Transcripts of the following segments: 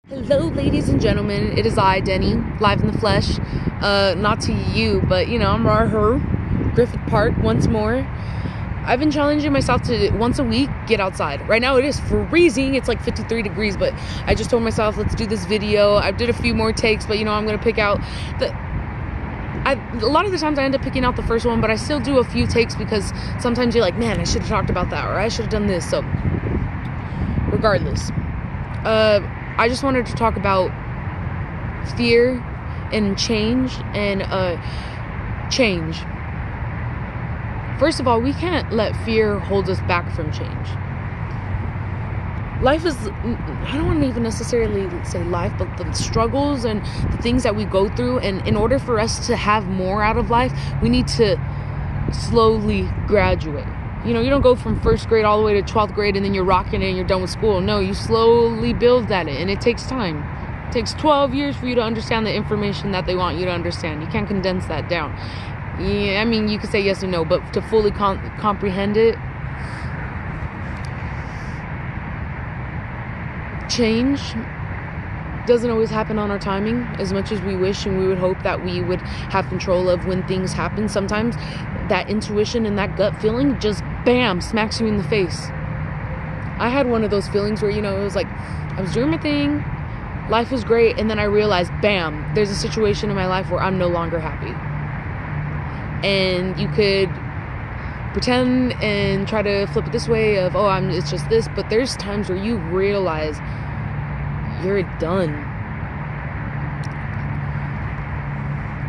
Hello, ladies and gentlemen. It is I, Deni, live in the flesh. Not to you, but I'm her. Griffith Park once more. I've been challenging myself to once a week get outside. Right now it is freezing. It's like 53 degrees, but I just told myself, let's do this video. I did a few more takes, but I'm gonna pick out a lot of the times I end up picking out the first one, but I still do a few takes because sometimes you're like, man, I should have talked about that, or I should have done this. So regardless, I just wanted to talk about fear and change and change. First of all, we can't let fear hold us back from change. Life is, I don't want to even necessarily say life, but the struggles and the things that we go through, and in order for us to have more out of life, we need to slowly graduate. You don't go from first grade all the way to 12th grade and then you're rocking it and you're done with school. No, you slowly build at it, and it takes time. It takes 12 years for you to understand the information that they want you to understand. You can't condense that down. Yeah, I mean, you could say yes or no, but to fully comprehend it, change doesn't always happen on our timing as much as we wish and we would hope that we would have control of when things happen. Sometimes that intuition and that gut feeling just bam smacks you in the face. I had one of those feelings where it was like I was doing my thing, life was great, and then I realized bam, there's a situation in my life where I'm no longer happy. And you could pretend and try to flip it this way of it's just this, but there's times where you realize you're done.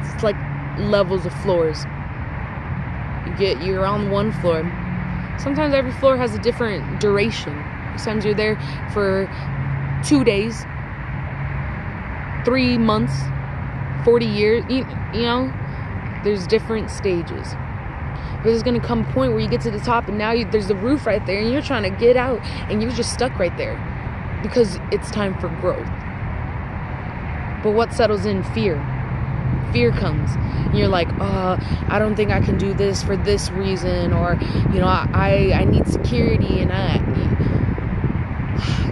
It's like levels of floors. You're on one floor. Sometimes every floor has a different duration. Sometimes you're there for 2 days, 3 months, 40 years. There's different stages. But there's gonna come a point where you get to the top and now there's the roof right there and you're trying to get out and you're just stuck right there because it's time for growth. But what settles in? Fear. Fear comes. And you're like, I don't think I can do this for this reason, or I need security, and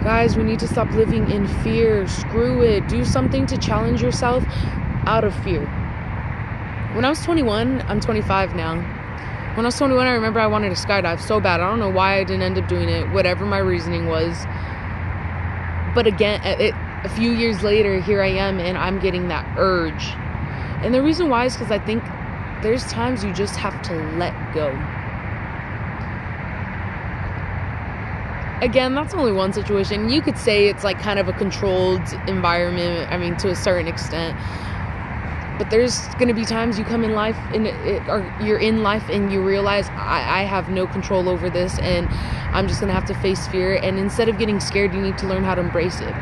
guys, we need to stop living in fear. Screw it. Do something to challenge yourself out of fear. When I was 21, I'm 25 now. When I was 21, I remember I wanted to skydive so bad. I don't know why I didn't end up doing it, whatever my reasoning was. But again, a few years later, here I am, and I'm getting that urge. And the reason why is because I think there's times you just have to let go. Again, that's only one situation. You could say it's like kind of a controlled environment, to a certain extent. But there's going to be times you come in life or you're in life and you realize I have no control over this, and I'm just going to have to face fear. And instead of getting scared, you need to learn how to embrace it.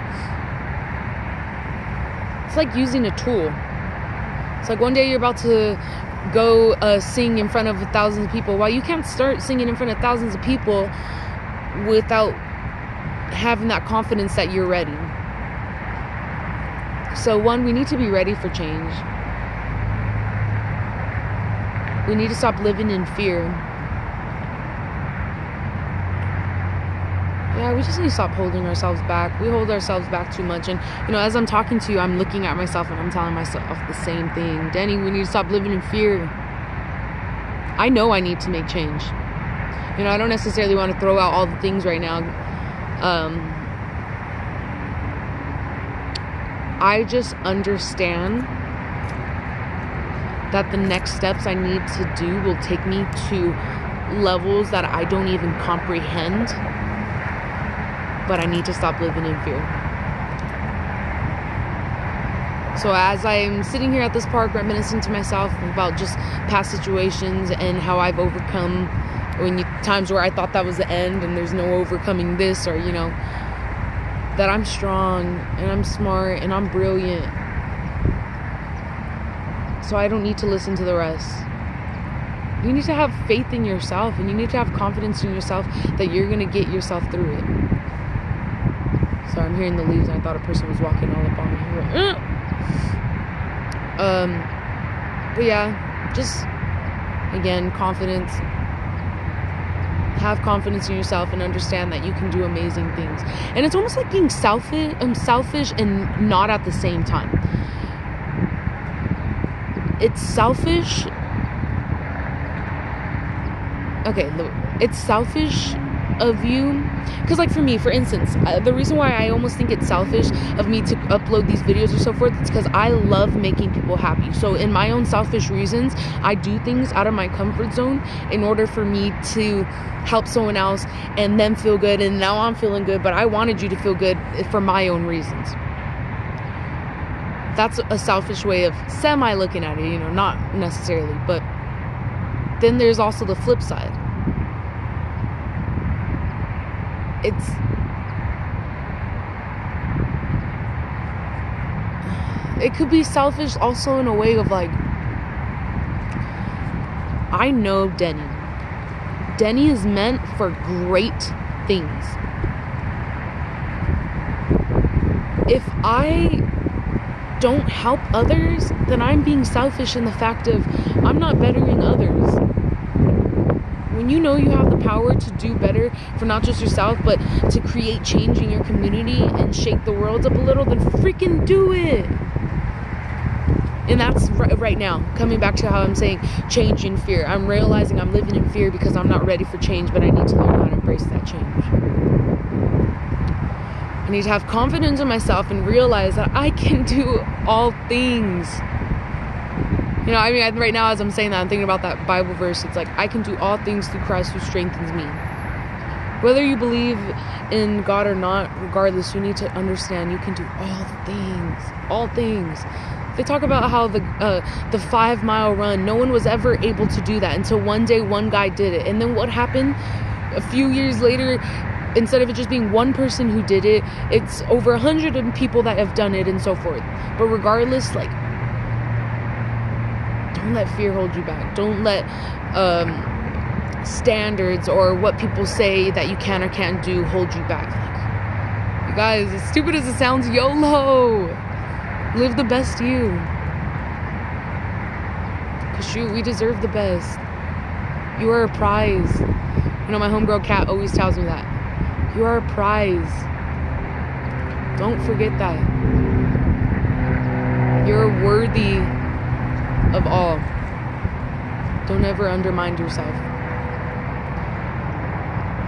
It's like using a tool. It's like one day you're about to go sing in front of thousands of people. Well, you can't start singing in front of thousands of people without having that confidence that you're ready. So one, we need to be ready for change. We need to stop living in fear. Yeah, we just need to stop holding ourselves back. We hold ourselves back too much. And, as I'm talking to you, I'm looking at myself and I'm telling myself the same thing. Deni, we need to stop living in fear. I know I need to make change. I don't necessarily want to throw out all the things right now. I just understand that the next steps I need to do will take me to levels that I don't even comprehend. But I need to stop living in fear. So as I'm sitting here at this park reminiscing to myself about just past situations and how I've overcome times where I thought that was the end and there's no overcoming this, or that I'm strong and I'm smart and I'm brilliant, so I don't need to listen to the rest. You need to have faith in yourself, and you need to have confidence in yourself that you're going to get yourself through it. So I'm hearing the leaves and I thought a person was walking all up on me. But yeah, just again, confidence. Have confidence in yourself and understand that you can do amazing things. And it's almost like being selfish and not at the same time. It's selfish. Okay, it's selfish of you, because like for me, for instance, the reason why I almost think it's selfish of me to upload these videos or so forth, it's because I love making people happy. So in my own selfish reasons, I do things out of my comfort zone in order for me to help someone else and them feel good, and now I'm feeling good, but I wanted you to feel good for my own reasons. That's a selfish way of semi looking at it, not necessarily, but then there's also the flip side. It could be selfish also in a way of like, I know Deni. Deni is meant for great things. If I don't help others, then I'm being selfish in the fact of I'm not bettering others. When you know you have the power to do better for not just yourself, but to create change in your community and shake the world up a little, then freaking do it. And that's right now, coming back to how I'm saying change in fear. I'm realizing I'm living in fear because I'm not ready for change, but I need to learn how to embrace that change. I need to have confidence in myself and realize that I can do all things. Right now as I'm saying that, I'm thinking about that Bible verse. It's like, I can do all things through Christ who strengthens me. Whether you believe in God or not, regardless, you need to understand you can do all things. They talk about how the 5-mile run, no one was ever able to do that until one day one guy did it. And then what happened? A few years later, instead of it just being one person who did it, it's over 100 people that have done it and so forth. But regardless, like, don't let fear hold you back. Don't let standards or what people say that you can or can't do hold you back. Like, you guys, as stupid as it sounds, YOLO. Live the best you. Because shoot, we deserve the best. You are a prize. My homegirl Kat always tells me that. You are a prize. Don't forget that. You're worthy of all. Don't ever undermine yourself.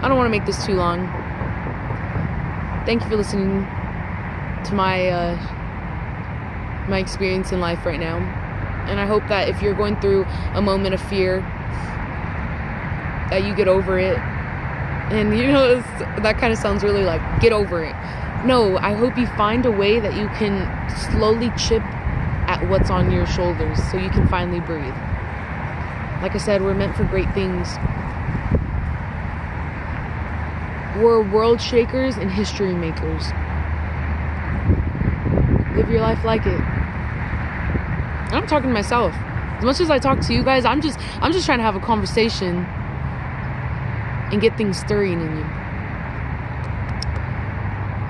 I don't want to make this too long. Thank you for listening to my experience in life right now. And I hope that if you're going through a moment of fear, that you get over it. And that kind of sounds really like, get over it. No, I hope you find a way that you can slowly chip at what's on your shoulders so you can finally breathe. Like I said, we're meant for great things. We're world shakers and history makers. Live your life like it. And I'm talking to myself. As much as I talk to you guys, I'm just trying to have a conversation and get things stirring in you.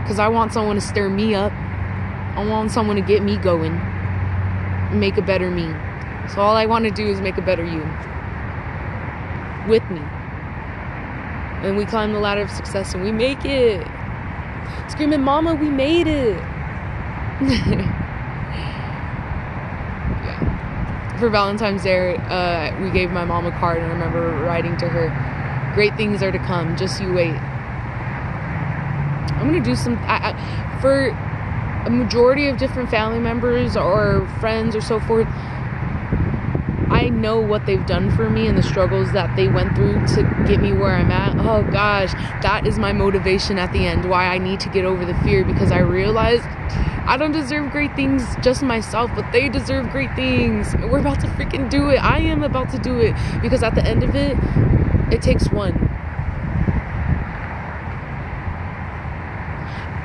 Because I want someone to stir me up. I want someone to get me going and make a better me. So all I want to do is make a better you with me. And we climb the ladder of success and we make it. Screaming, Mama, we made it. Yeah. For Valentine's Day, we gave my mom a card, and I remember writing to her, great things are to come, just you wait. I'm going to do some, for a majority of different family members or friends or so forth, I know what they've done for me and the struggles that they went through to get me where I'm at. Oh gosh, that is my motivation at the end, why I need to get over the fear, because I realized I don't deserve great things just myself, but they deserve great things. We're about to freaking do it. I am about to do it, because at the end of it, it takes one.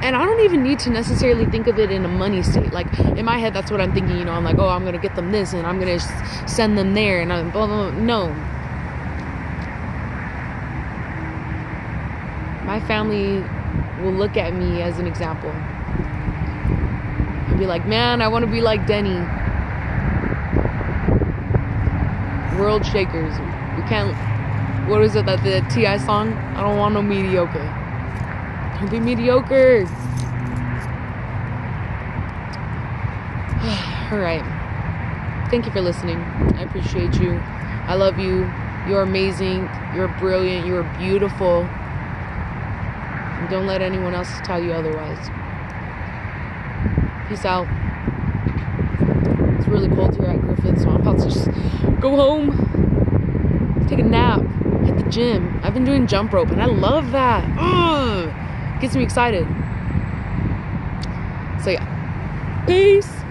And I don't even need to necessarily think of it in a money state. Like, in my head, that's what I'm thinking, I'm like, oh, I'm going to get them this, and I'm going to send them there, and I'm blah, blah, blah. No. My family will look at me as an example and be like, man, I want to be like Deni. World shakers. We can't what was it, that the T.I. song? I don't want no mediocre. Don't be mediocre. Alright. Thank you for listening. I appreciate you. I love you. You're amazing. You're brilliant. You're beautiful. And don't let anyone else tell you otherwise. Peace out. It's really cold here at Griffith, so I'm about to just go home, take a nap, hit the gym. I've been doing jump rope, and I love that. Ugh! Gets me excited. So yeah. Peace.